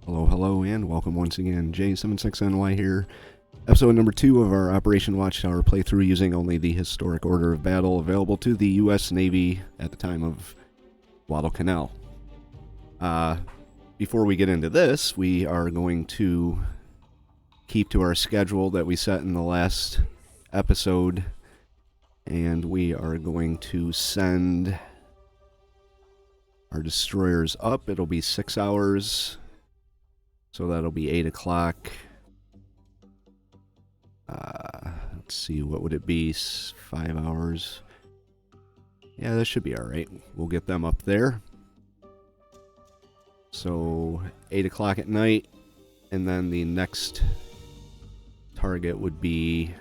Hello, and welcome once again. J76NY here. Episode number 2 of our Operation Watchtower playthrough using only the historic order of battle available to the U.S. Navy at the time of Guadalcanal. Before we get into this, we are going to keep to our schedule that we set in the last episode, and we are going to send our destroyers up. It'll be 6 hours. So that'll be 8 o'clock. Let's see, what would it be? 5 hours. Yeah, that should be alright. We'll get them up there. So 8 o'clock at night. And then the next target would be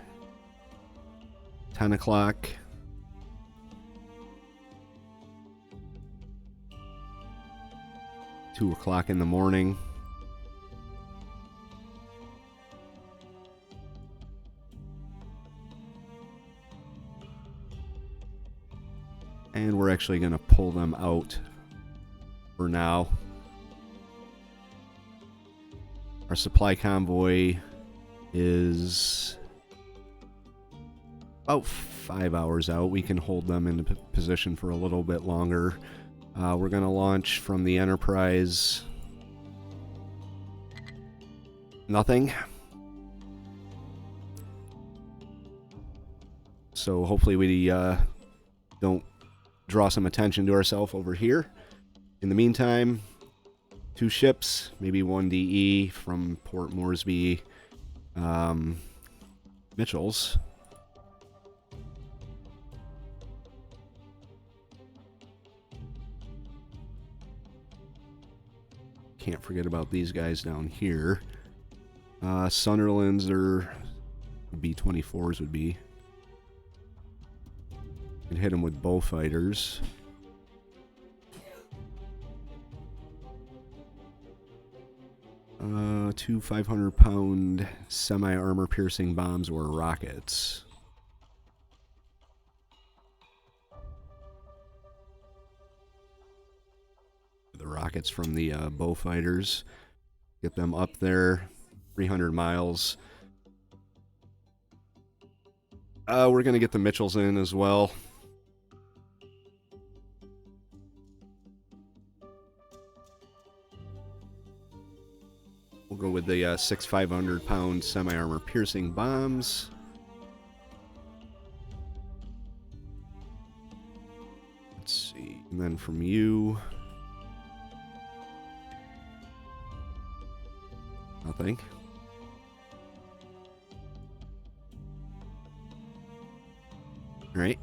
10 o'clock. Two o'clock in the morning. And we're actually going to pull them out for now. Our supply convoy is about 5 hours out. We can hold them in position for a little bit longer. We're going to launch from the Enterprise. Nothing. So hopefully we don't draw some attention to ourselves over here. In the meantime, 2 ships, maybe 1 DE from Port Moresby, Mitchell's. Can't forget about these guys down here. Sunderland's or B-24s would be. And hit them with bullfighters. Two 500-pound semi-armor piercing bombs or rockets. The rockets from the bullfighters. Get them up there, 300 miles. We're going to get the Mitchells in as well. We'll go with the 6 500-pound semi-armor piercing bombs. Let's see. And then from you... nothing. Alright.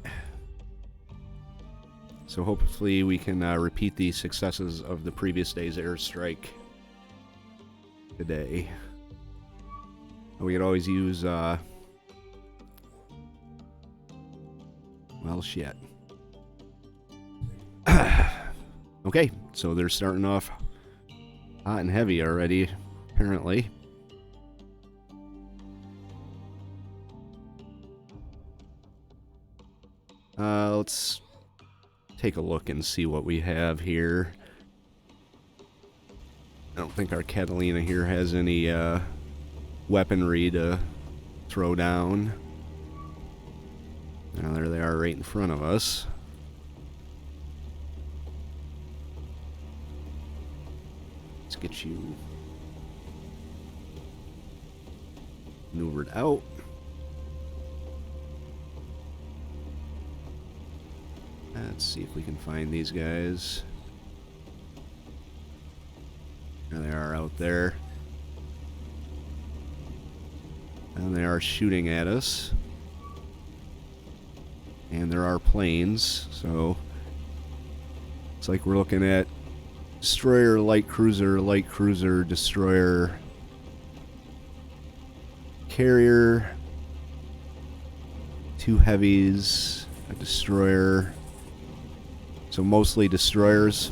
So hopefully we can repeat the successes of the previous day's airstrike today. We could always use, well, shit. Okay, so they're starting off hot and heavy already, apparently. Let's take a look and see what we have here. I don't think our Catalina here has any weaponry to throw down. Now there they are right in front of us. Let's get you maneuvered out. Let's see if we can find these guys. There they are out there. And they are shooting at us. And there are planes, so it's like we're looking at destroyer, light cruiser, destroyer, carrier, 2 heavies, a destroyer. So mostly destroyers.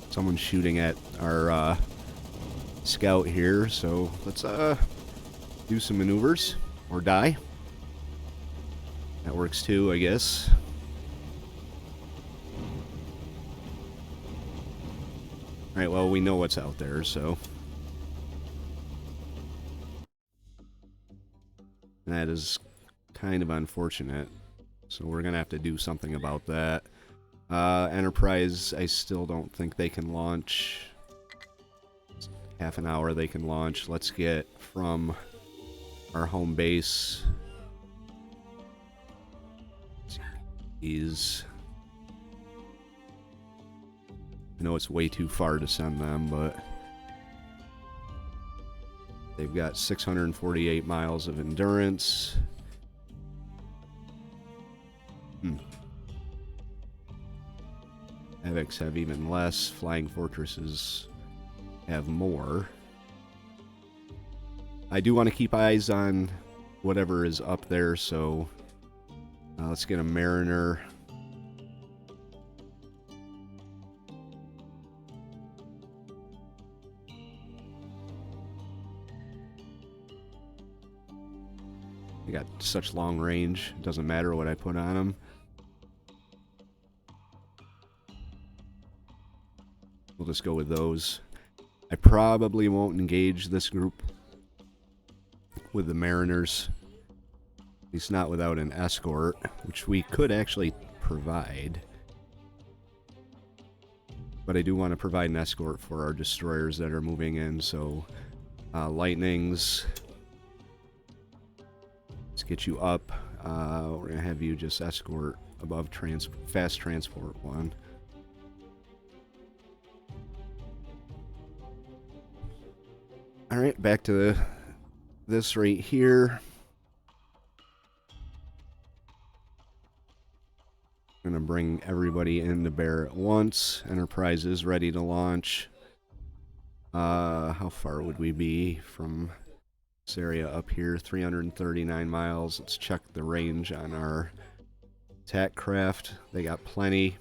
Someone's shooting at our scout here, so let's do some maneuvers or die. That works too, I guess. Alright, well, we know what's out there, so. That is kind of unfortunate. So we're going to have to do something about that. Enterprise, I still don't think they can launch. Half an hour they can launch. Let's get from our home base. I know it's way too far to send them, but they've got 648 miles of endurance. Havocs have even less. Flying Fortresses have more. I do want to keep eyes on whatever is up there, so let's get a Mariner. They got such long range, it doesn't matter what I put on them. We'll just go with those. I probably won't engage this group with the Mariners. At least not without an escort, which we could actually provide. But I do want to provide an escort for our destroyers that are moving in, so Lightnings. Let's get you up. We're going to have you just escort above fast transport 1. Alright, back to this right here. I'm going to bring everybody in to bear at once. Enterprise is ready to launch. How far would we be from this area up here? 339 miles. Let's check the range on our attack craft. They got plenty.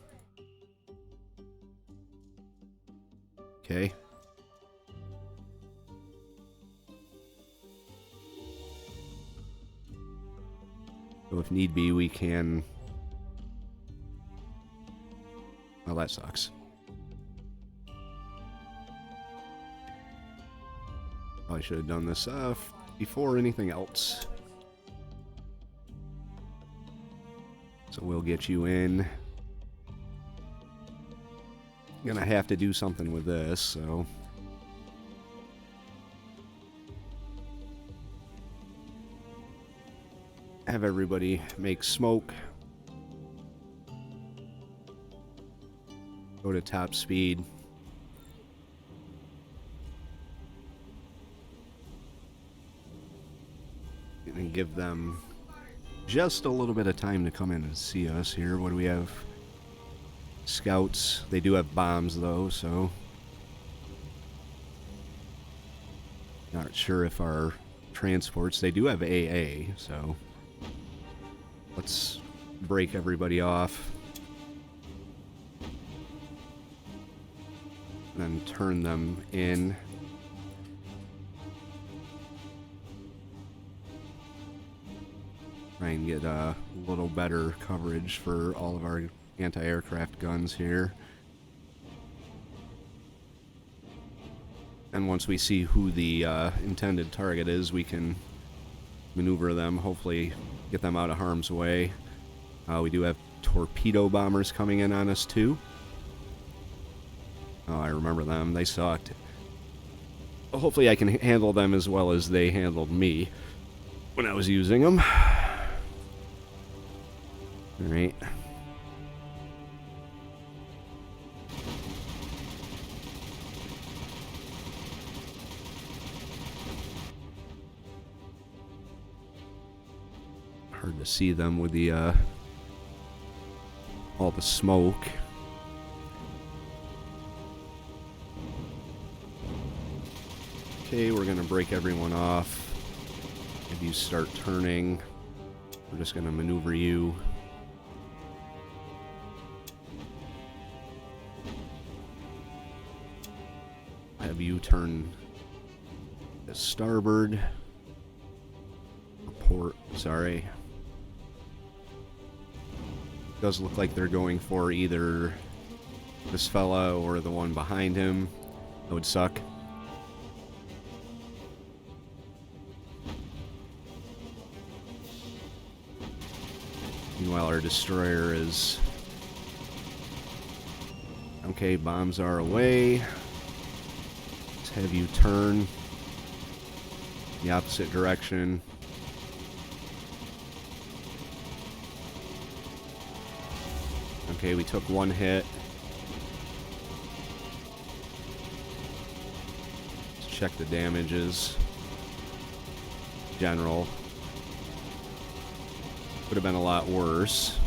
Okay. So if need be, we can... Well, that sucks. Probably should have done this before anything else. So we'll get you in. Gonna have to do something with this, so... Have everybody make smoke. Go to top speed. And give them just a little bit of time to come in and see us here. What do we have? Scouts. They do have bombs though, so not sure if our transports, they do have AA, so let's break everybody off and turn them in. Try and get a little better coverage for all of our anti-aircraft guns here. And once we see who the intended target is, we can maneuver them, hopefully get them out of harm's way. We do have torpedo bombers coming in on us too. Oh, I remember them. They sucked. Hopefully I can handle them as well as they handled me when I was using them. Alright. Hard to see them with the all the smoke. Okay, we're gonna break everyone off. If you start turning, we're just gonna maneuver you. Have you turn to starboard. port. Sorry. Does look like they're going for either this fella or the one behind him. That would suck. Meanwhile, our destroyer is... Okay, bombs are away. Let's have you turn the opposite direction. Okay, we took one hit. Let's check the damages. General. Could have been a lot worse.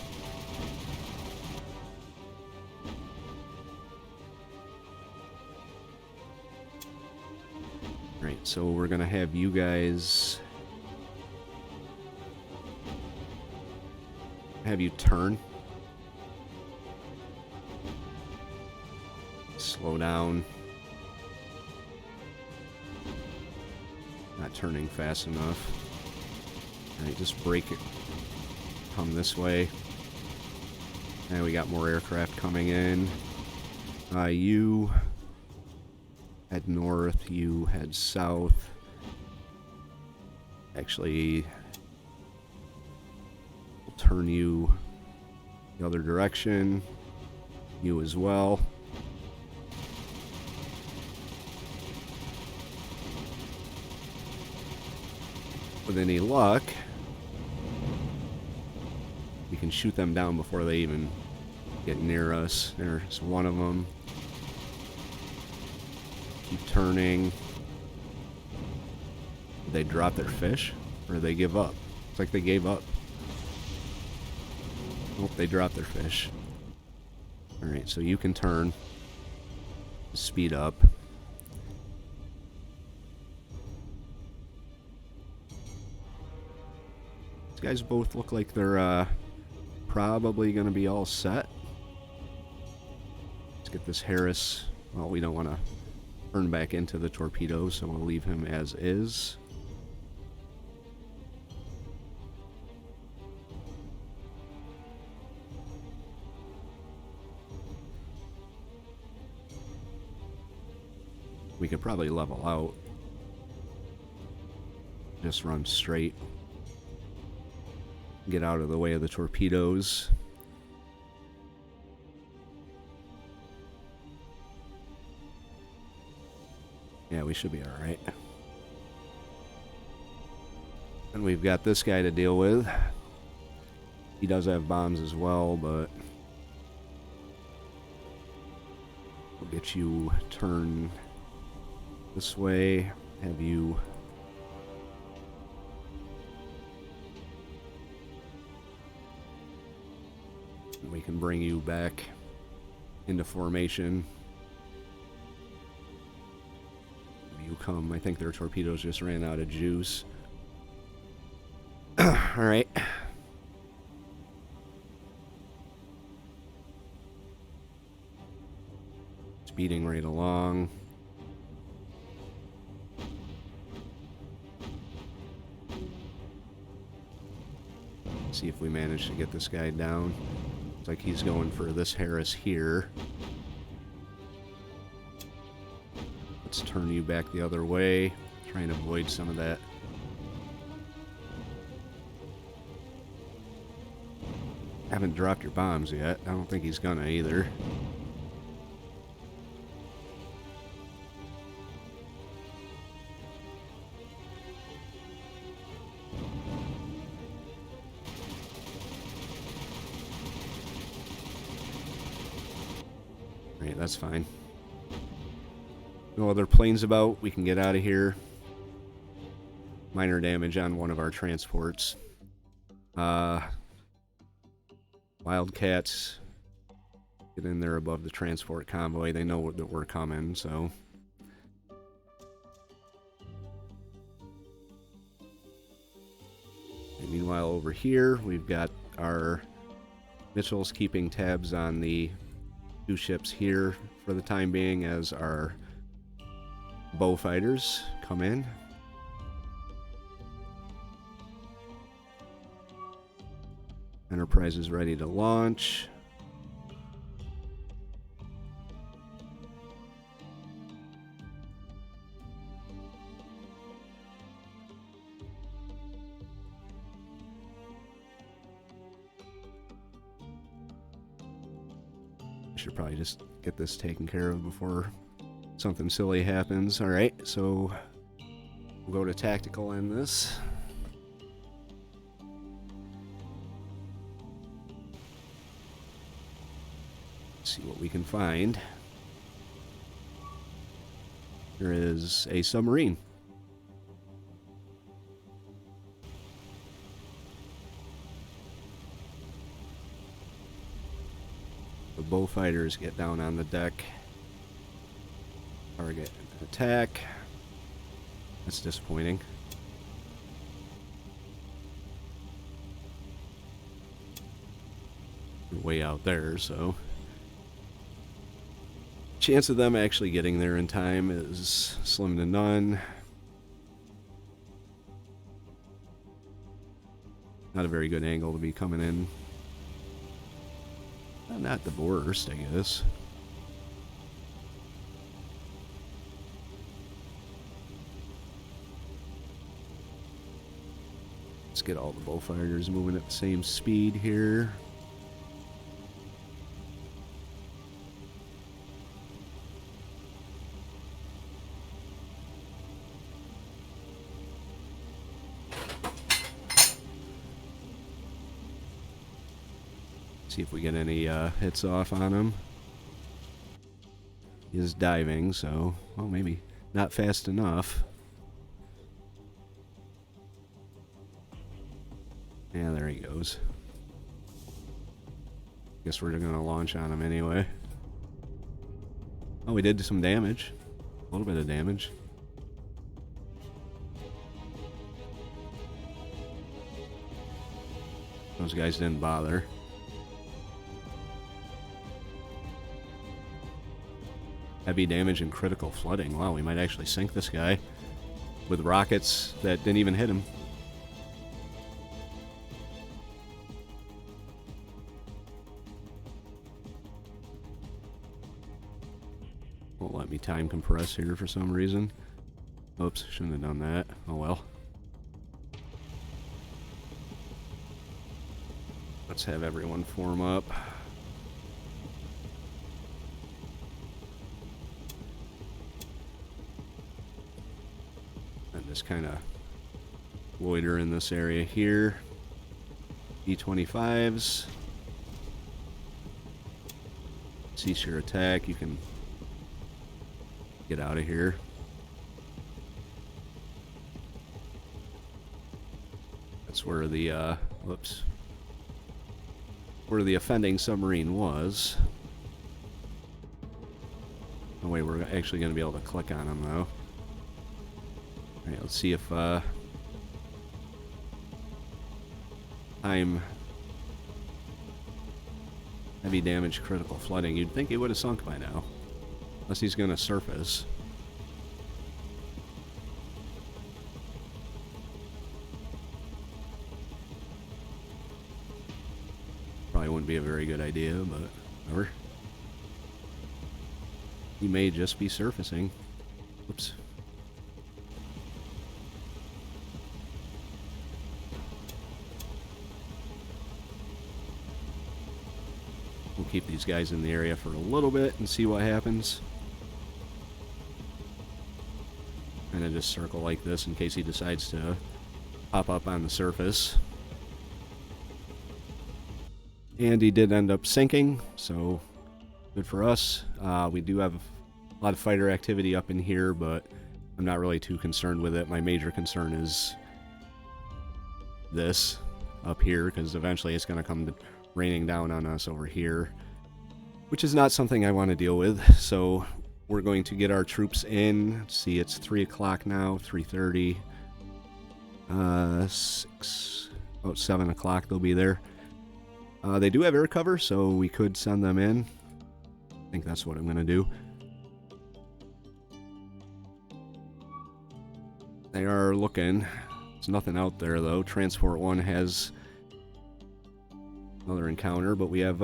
Right, so we're gonna have you guys have you turn. Slow down. Not turning fast enough. Alright, just brake it. Come this way. And we got more aircraft coming in. You head north, you head south. Actually, we'll turn you the other direction. You as well. With any luck, we can shoot them down before they even get near us. There's one of them. Keep turning. Did they drop their fish? Or did they give up? It's like they gave up. Nope, they dropped their fish. Alright, so you can turn. Speed up. These guys both look like they're probably going to be all set. Let's get this Harris. Well, we don't want to turn back into the torpedo, so we'll leave him as is. We could probably level out. Just run straight. Get out of the way of the torpedoes. Yeah, we should be alright. And we've got this guy to deal with. He does have bombs as well, but we'll get you turned this way. Have you... We can bring you back into formation. You come. I think their torpedoes just ran out of juice. Alright. Speeding right along. See if we manage to get this guy down. Looks like he's going for this Harris here. Let's turn you back the other way. Try and avoid some of that. Haven't dropped your bombs yet. I don't think he's gonna either. Right, that's fine. No other planes about. We can get out of here. Minor damage on one of our transports. Wildcats. Get in there above the transport convoy. They know that we're coming, so... And meanwhile, over here, we've got our Mitchells keeping tabs on the two ships here for the time being as our bow fighters come in. Enterprise is ready to launch. Should probably just get this taken care of before something silly happens. Alright, so we'll go to tactical on this. See what we can find. There is a submarine. The bowfighters get down on the deck. Target attack. That's disappointing. We're way out there, so chance of them actually getting there in time is slim to none. Not a very good angle to be coming in. Not the worst, I guess. Let's get all the bowfighters moving at the same speed here. See if we get any hits off on him. He is diving, so, well, maybe not fast enough. Yeah, there he goes. Guess we're gonna launch on him anyway. Oh, we did some damage. A little bit of damage. Those guys didn't bother. Heavy damage and critical flooding. Wow, we might actually sink this guy with rockets that didn't even hit him. Won't let me time compress here for some reason. Oops, shouldn't have done that. Oh well. Let's have everyone form up. Just kind of loiter in this area here. E-25s. Cease your attack. You can get out of here. That's where the whoops, where the offending submarine was. Oh wait, we're actually going to be able to click on them though. Alright, let's see if I'm heavy damage, critical flooding. You'd think he would have sunk by now. Unless he's going to surface. Probably wouldn't be a very good idea, but whatever. He may just be surfacing. Whoops. We'll keep these guys in the area for a little bit and see what happens. Kind of just circle like this in case he decides to pop up on the surface. And he did end up sinking, so good for us. We do have a lot of fighter activity up in here, but I'm not really too concerned with it. My major concern is this up here, because eventually it's going to come raining down on us over here, which is not something I want to deal with. So we're going to get our troops in. Let's see, it's 3 o'clock now, 3:30. about 7 o'clock they'll be there. They do have air cover, so we could send them in. I think that's what I'm going to do. They are looking. There's nothing out there, though. Transport 1 has another encounter, but we have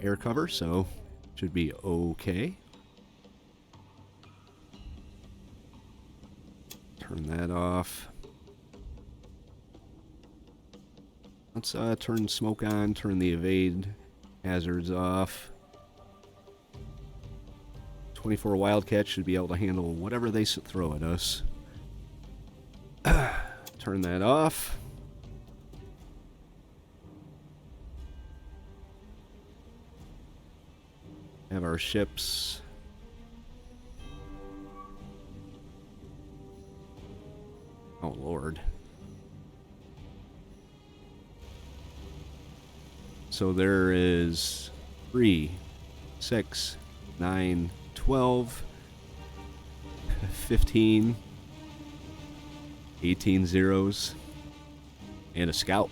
air cover, so should be okay. Turn that off. Let's turn smoke on, turn the evade hazards off. 24 Wildcats should be able to handle whatever they throw at us. Turn that off. Have our ships. Oh, Lord. So there is 3, 6, 9, 12, 15, 18 zeros, and a scout.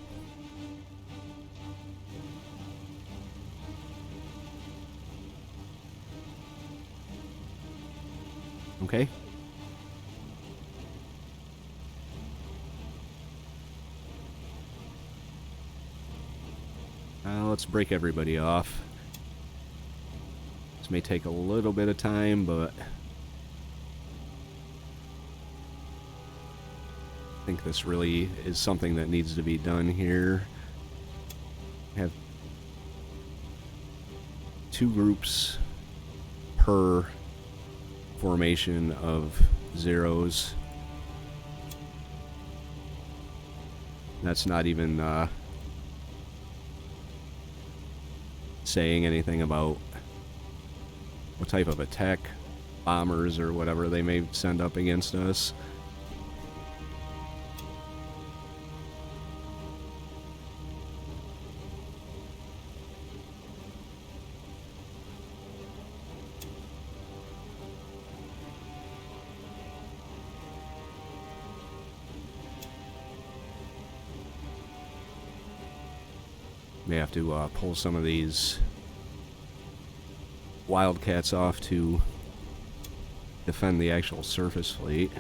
Okay. Let's break everybody off. This may take a little bit of time, but I think this really is something that needs to be done here. Have 2 groups per formation of zeros. That's not even saying anything about what type of attack, bombers or whatever they may send up against us. May have to pull some of these Wildcats off to defend the actual surface fleet.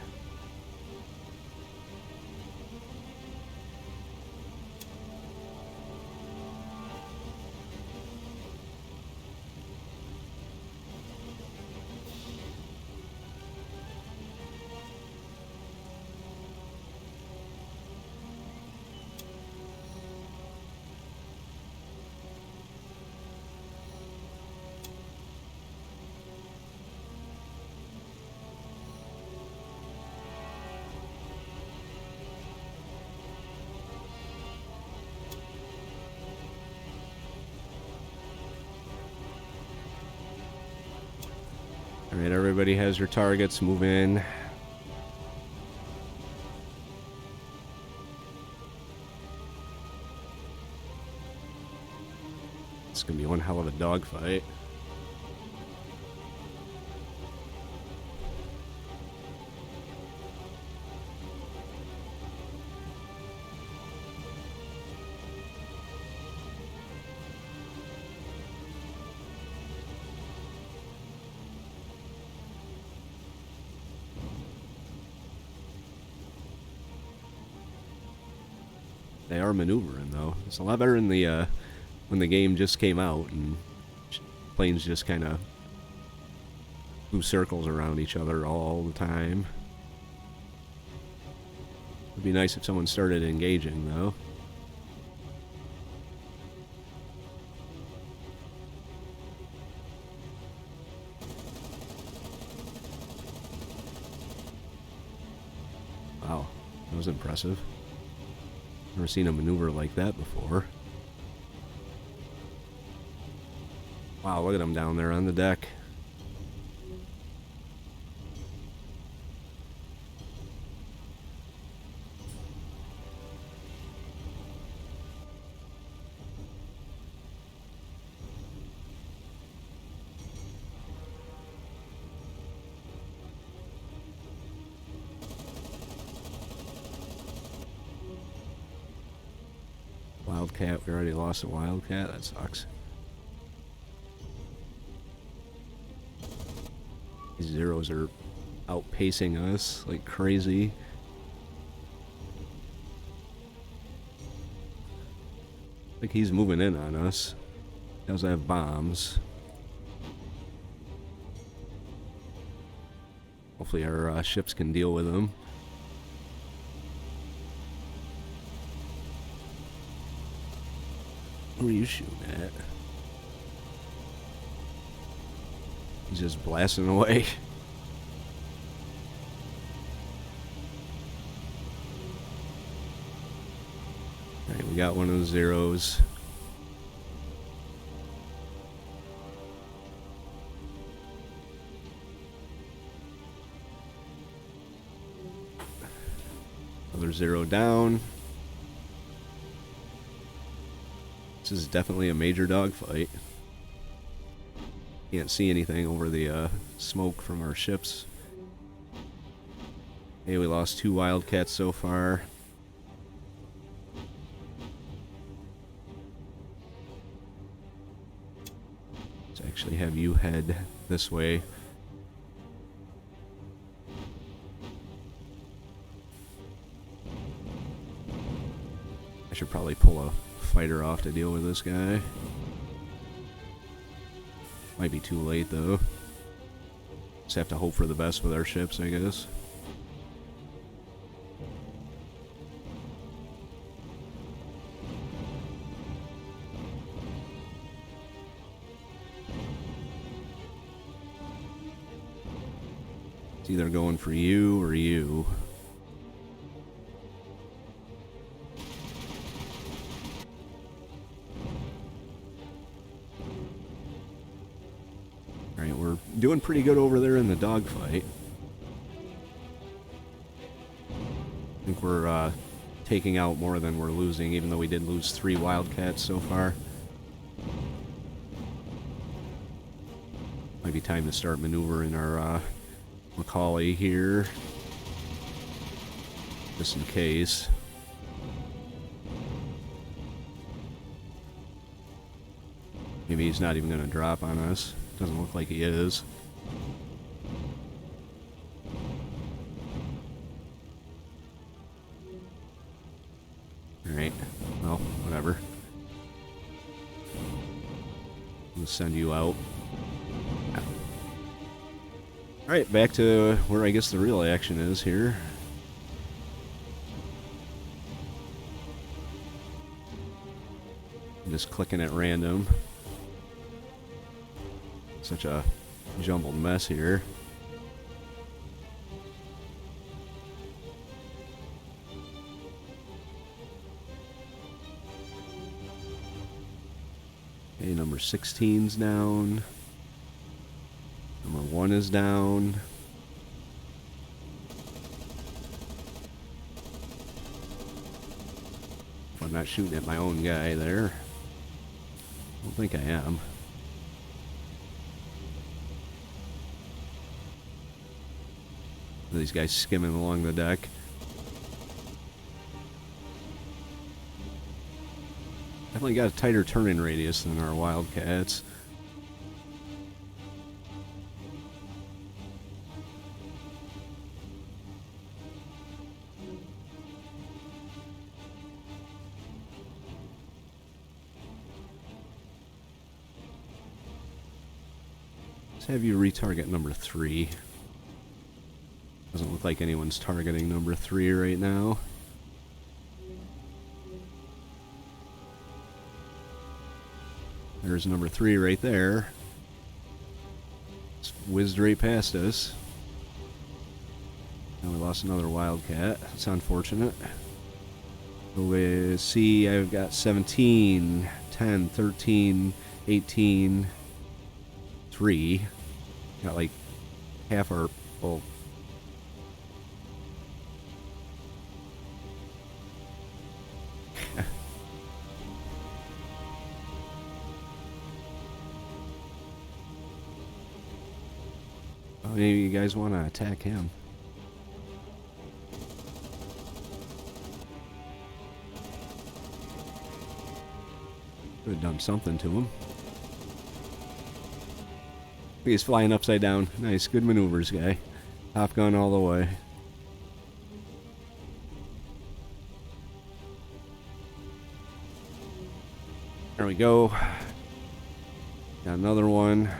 Alright, everybody has your targets, move in. It's gonna be one hell of a dogfight. They are maneuvering, though. It's a lot better in the when the game just came out and planes just kind of flew circles around each other all the time. It'd be nice if someone started engaging, though. Wow, that was impressive. Never seen a maneuver like that before. Wow, look at them down there on the deck. Wildcat, we already lost a Wildcat, that sucks. These zeros are outpacing us like crazy. Like he's moving in on us. Does have bombs. Hopefully our ships can deal with him. Who are you shooting at? He's just blasting away. Alright, we got one of the zeros. Another zero down. This is definitely a major dogfight. Can't see anything over the smoke from our ships. Hey, we lost 2 Wildcats so far. Let's actually have you head this way. I should probably pull a fighter off to deal with this guy. Might be too late though. Just have to hope for the best with our ships, I guess. It's either going for you or you. Alright, we're doing pretty good over there in the dogfight. I think we're taking out more than we're losing, even though we did lose 3 Wildcats so far. Might be time to start maneuvering our Macaulay here. Just in case. Maybe he's not even going to drop on us. Doesn't look like he is. Alright, well, whatever. We'll send you out. Alright, back to where I guess the real action is here. I'm just clicking at random. Such a jumbled mess here. Okay, number 16's down. Number 1 is down. I'm not shooting at my own guy there. I don't think I am. These guys skimming along the deck. Definitely got a tighter turning radius than our Wildcats. Let's have you retarget number 3. Doesn't look like anyone's targeting number 3 right now. There's number 3 right there. It's whizzed right past us. And we lost another Wildcat. It's unfortunate. So we see I've got 17, 10, 13, 18, 3. Got like half our... well, maybe you guys want to attack him. Could have done something to him. He's flying upside down. Nice, good maneuvers, guy. Top gun all the way. There we go. Got another one.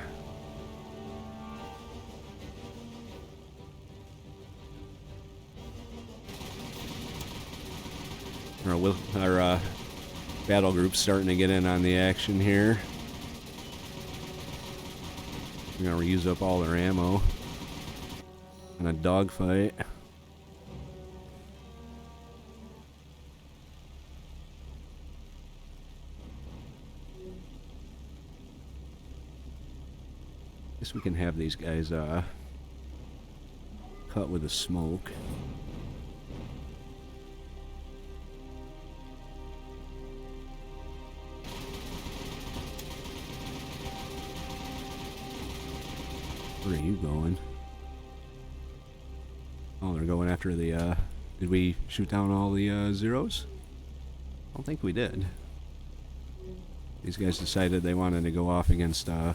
Our battle group's starting to get in on the action here. We're gonna use up all their ammo in a dogfight. Guess we can have these guys cut with the smoke. Where are you going? Oh, they're going after the, did we shoot down all the, zeros? I don't think we did. These guys decided they wanted to go off against, a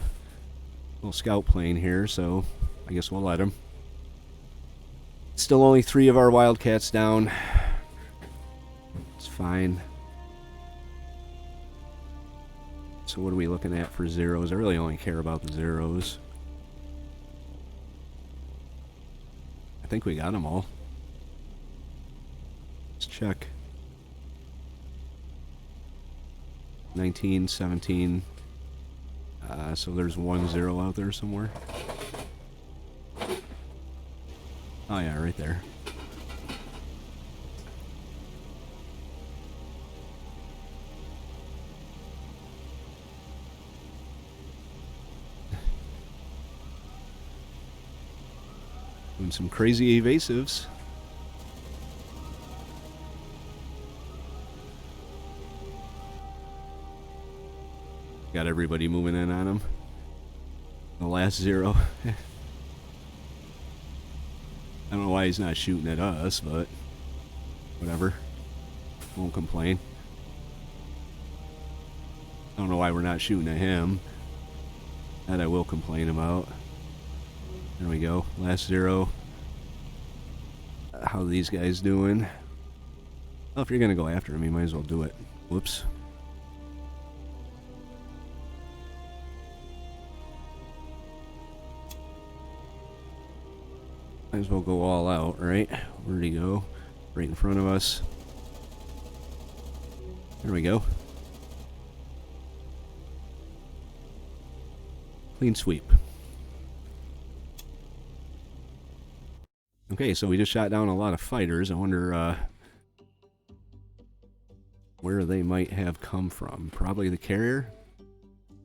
little scout plane here, so I guess we'll let them. Still only 3 of our Wildcats down. It's fine. So what are we looking at for zeros? I really only care about the zeros. I think we got them all. Let's check. 19, 17. So there's 1 0 out there somewhere. Oh yeah, right there. Doing some crazy evasives. Got everybody moving in on him. The last 0. I don't know why he's not shooting at us, but whatever. Won't complain. I don't know why we're not shooting at him. That I will complain about. There we go. Last 0. How are these guys doing? Well, if you're going to go after him, you might as well do it. Whoops. Might as well go all out, right? Where'd he go? Right in front of us. There we go. Clean sweep. Okay, so we just shot down a lot of fighters. I wonder where they might have come from. Probably the carrier.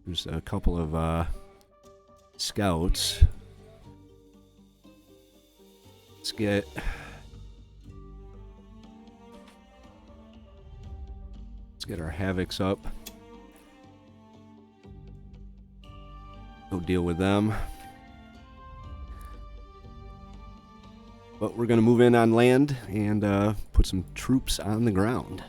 There's a couple of scouts. Let's get our Havocs up. Go deal with them. But we're going to move in on land and put some troops on the ground.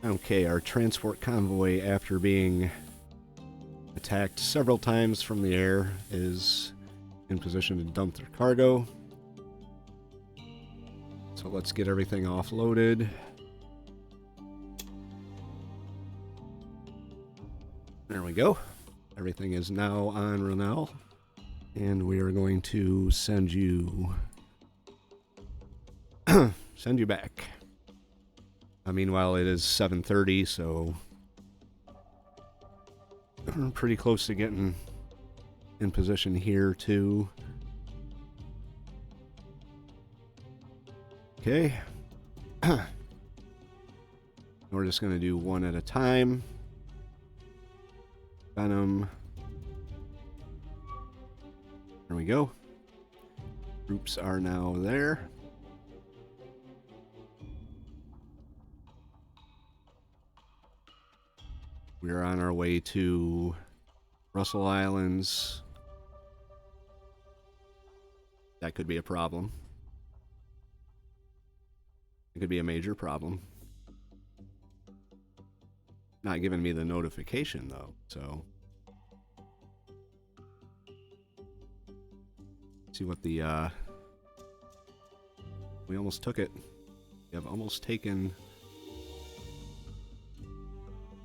Okay, our transport convoy, after being attacked several times from the air, is in position to dump their cargo. So let's get everything offloaded. There we go. Everything is now on Rennell. And we are going to send you send you back. Meanwhile, it is 7:30, so we're pretty close to getting in position here too. Okay. We're just going to do one at a time. Venom. There we go. Groups are now there. We're on our way to Rennell Islands. That could be a problem. It could be a major problem. Not giving me the notification though, so see what the we almost took it. We have almost taken,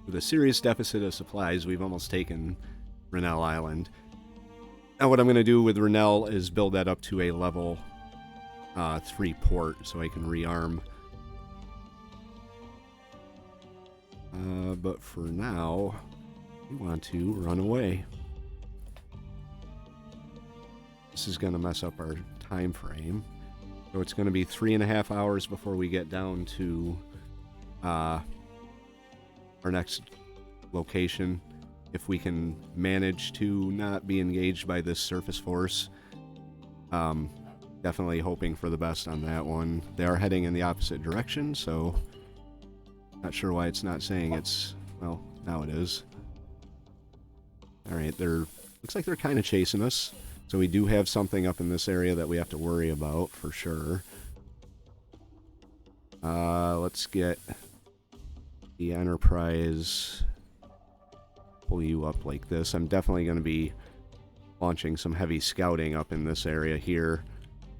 with a serious deficit of supplies, we've almost taken Rennell Island. Now what I'm going to do with Rennell is build that up to a level 3 port so I can rearm. But for now, we want to run away. This is going to mess up our time frame. So it's going to be 3.5 hours before we get down to our next location. If we can manage to not be engaged by this surface force. Definitely hoping for the best on that one. They are heading in the opposite direction, so not sure why it's not saying it's, well, now it is. Alright, looks like they're kind of chasing us. So we do have something up in this area that we have to worry about for sure. Let's get the Enterprise, pull you up like this. I'm definitely going to be launching some heavy scouting up in this area here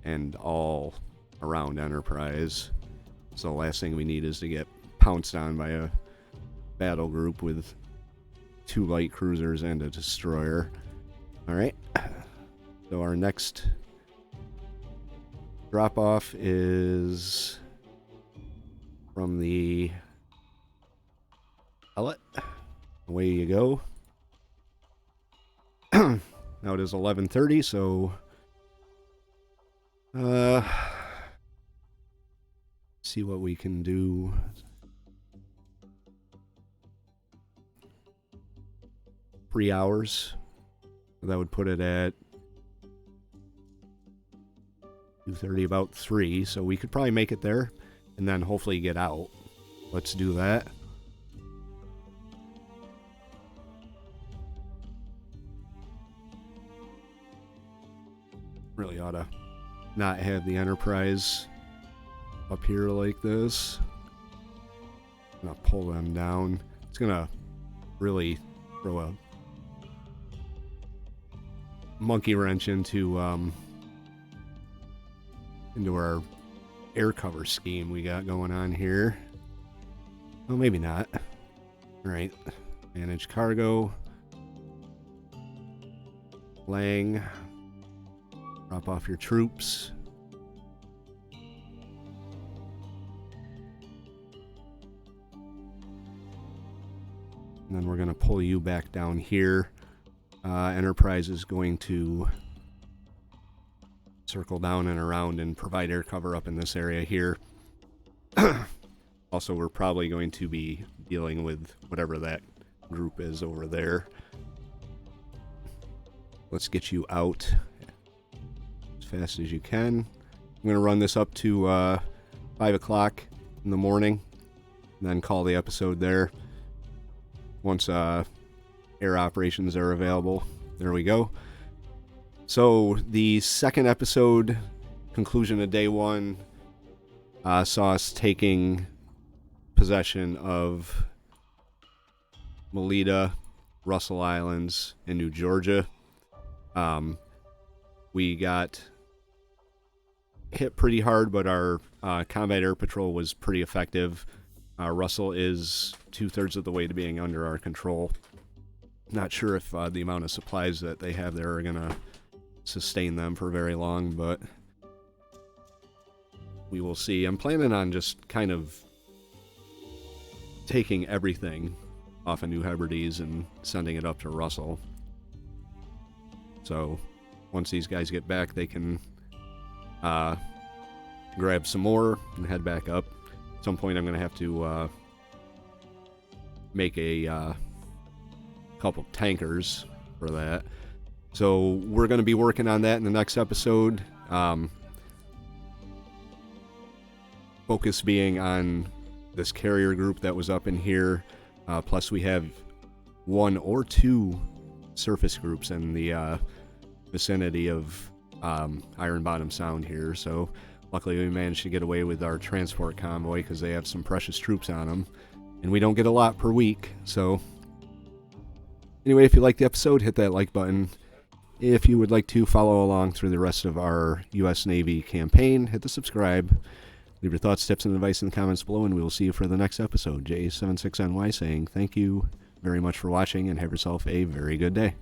and all around Enterprise. So the last thing we need is to get pounced on by a battle group with 2 light cruisers and a destroyer. Alright, so our next drop off is from the pellet. Away you go. Now it is 11:30, so see what we can do. Three hours. That would put it at 2:30, about 3. So we could probably make it there and then hopefully get out. Let's do that. Really ought to not have the Enterprise up here like this. I'm gonna pull them down. It's gonna really throw a monkey wrench into our air cover scheme we got going on here. Well, maybe not. All right, manage cargo. Lang, drop off your troops. And then we're going to pull you back down here. Enterprise is going to circle down and around and provide air cover up in this area here. Also, we're probably going to be dealing with whatever that group is over there. Let's get you out as fast as you can. I'm going to run this up to 5 o'clock in the morning and then call the episode there. Once air operations are available. There we go. So the second episode, conclusion of day 1, saw us taking possession of Melita, Rennell Islands, and New Georgia. We got hit pretty hard, but our combat air patrol was pretty effective. Russell is 2/3 of the way to being under our control. Not sure if the amount of supplies that they have there are going to sustain them for very long, but we will see. I'm planning on just kind of taking everything off of New Hebrides and sending it up to Russell. So once these guys get back, they can grab some more and head back up. At some point I'm going to have to make a couple tankers for that. So we're going to be working on that in the next episode. Focus being on this carrier group that was up in here. Plus we have 1 or 2 surface groups in the vicinity of Iron Bottom Sound here. So luckily we managed to get away with our transport convoy because they have some precious troops on them. And we don't get a lot per week. So anyway, if you liked the episode, hit that like button. If you would like to follow along through the rest of our U.S. Navy campaign, hit the subscribe. Leave your thoughts, tips, and advice in the comments below, and we will see you for the next episode. J76NY saying thank you very much for watching, and have yourself a very good day.